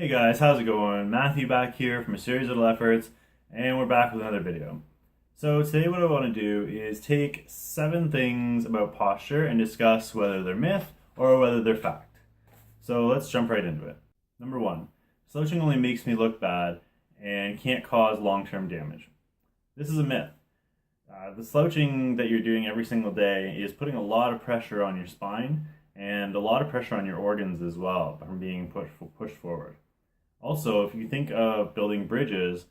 Hey guys, how's it going? Matthew back here from a series of little efforts, and we're back with another video. So today what I want to do is take 7 things about posture and discuss whether they're myth or whether they're fact. So let's jump right into it. Number 1, slouching only makes me look bad and can't cause long-term damage. This is a myth. The slouching that you're doing every single day is putting a lot of pressure on your spine and a lot of pressure on your organs as well from being pushed forward. Also, if you think of building bridges,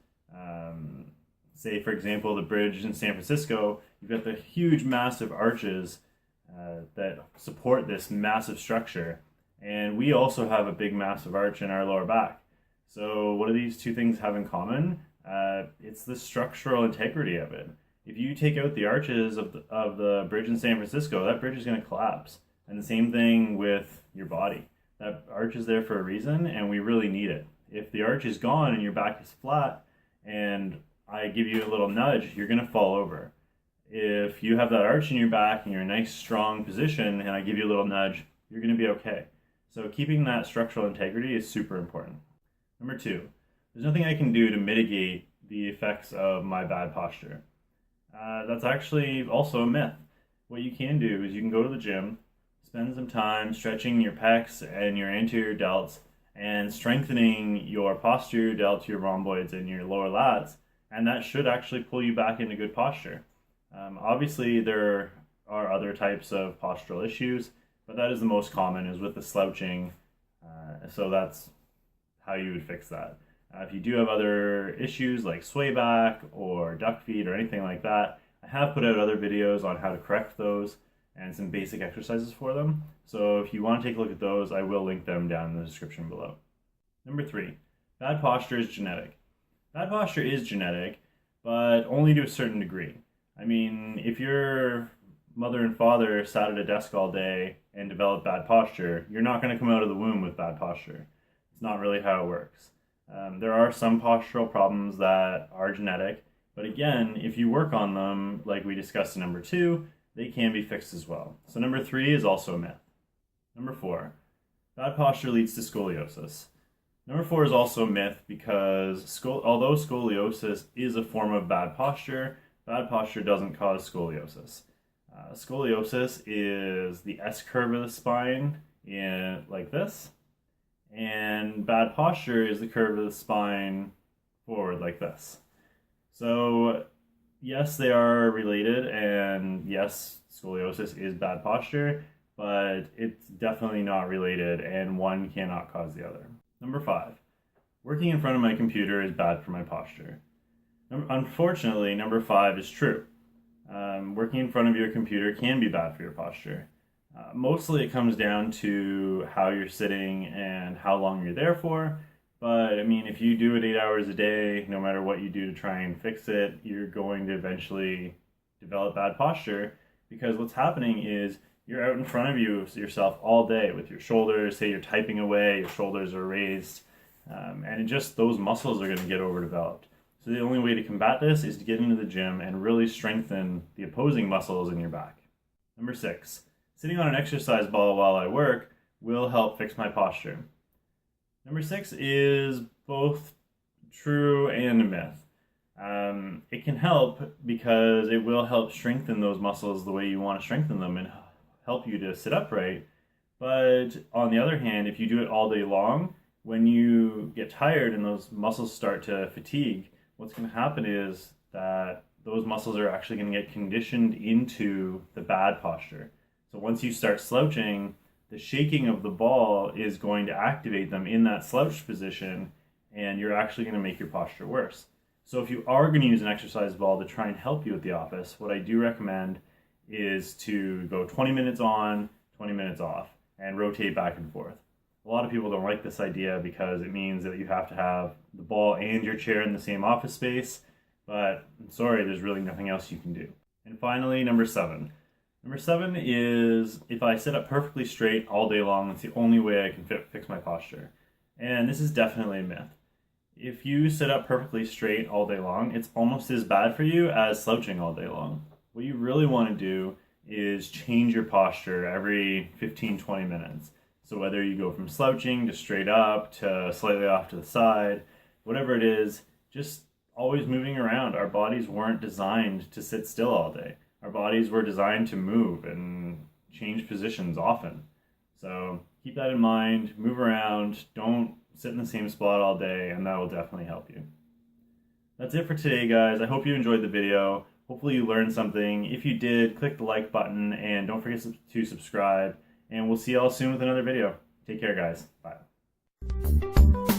say for example the bridge in San Francisco, you've got the huge massive arches that support this massive structure, and we also have a big massive arch in our lower back. So what do these two things have in common? It's the structural integrity of it. If you take out the arches of the bridge in San Francisco, that bridge is going to collapse. And the same thing with your body. That arch is there for a reason, and we really need it. If the arch is gone and your back is flat, and I give you a little nudge, you're going to fall over. If you have that arch in your back and you're in a nice strong position, and I give you a little nudge, you're going to be okay. So keeping that structural integrity is super important. Number 2, there's nothing I can do to mitigate the effects of my bad posture. That's actually also a myth. What you can do is you can go to the gym, spend some time stretching your pecs and your anterior delts and strengthening your posterior delts, your rhomboids, and your lower lats, and that should actually pull you back into good posture. Obviously, there are other types of postural issues, but that is the most common, is with the slouching, so that's how you would fix that. If you do have other issues like sway back or duck feet or anything like that, I have put out other videos on how to correct those and some basic exercises for them. So if you want to take a look at those, I will link them down in the description below. Number 3, bad posture is genetic. Bad posture is genetic, but only to a certain degree. I mean, if your mother and father sat at a desk all day and developed bad posture, you're not going to come out of the womb with bad posture. It's not really how it works. There are some postural problems that are genetic, but again, if you work on them, like we discussed in number 2, they can be fixed as well. So number 3 is also a myth. Number 4, bad posture leads to scoliosis. Number 4 is also a myth because although scoliosis is a form of bad posture doesn't cause scoliosis. Scoliosis is the S-curve of the spine like this, and bad posture is the curve of the spine forward like this. So yes, they are related, and yes, scoliosis is bad posture, but it's definitely not related, and one cannot cause the other. Number 5, working in front of my computer is bad for my posture. Unfortunately, number 5 is true. Working in front of your computer can be bad for your posture. Mostly it comes down to how you're sitting and how long you're there for. But I mean, if you do it 8 hours a day, no matter what you do to try and fix it, you're going to eventually develop bad posture, because what's happening is you're out in front of yourself all day with your shoulders. Say you're typing away, your shoulders are raised, and those muscles are going to get overdeveloped. So the only way to combat this is to get into the gym and really strengthen the opposing muscles in your back. Number 6, sitting on an exercise ball while I work will help fix my posture. Number 6 is both true and a myth. It can help because it will help strengthen those muscles the way you want to strengthen them and help you to sit upright. But on the other hand, if you do it all day long, when you get tired and those muscles start to fatigue, what's going to happen is that those muscles are actually going to get conditioned into the bad posture. So once you start slouching, the shaking of the ball is going to activate them in that slouched position, and you're actually going to make your posture worse. So if you are going to use an exercise ball to try and help you at the office, what I do recommend is to go 20 minutes on, 20 minutes off, and rotate back and forth. A lot of people don't like this idea because it means that you have to have the ball and your chair in the same office space, but I'm sorry, there's really nothing else you can do. And finally, number 7. Number 7 is if I sit up perfectly straight all day long, it's the only way I can fix my posture. And this is definitely a myth. If you sit up perfectly straight all day long, it's almost as bad for you as slouching all day long. What you really want to do is change your posture every 15-20 minutes. So whether you go from slouching to straight up to slightly off to the side, whatever it is, just always moving around. Our bodies weren't designed to sit still all day. Our bodies were designed to move and change positions often. So keep that in mind, move around, don't sit in the same spot all day, and that will definitely help you. That's it for today, guys. I hope you enjoyed the video. Hopefully you learned something. If you did, click the like button and don't forget to subscribe. And we'll see you all soon with another video. Take care, guys. Bye.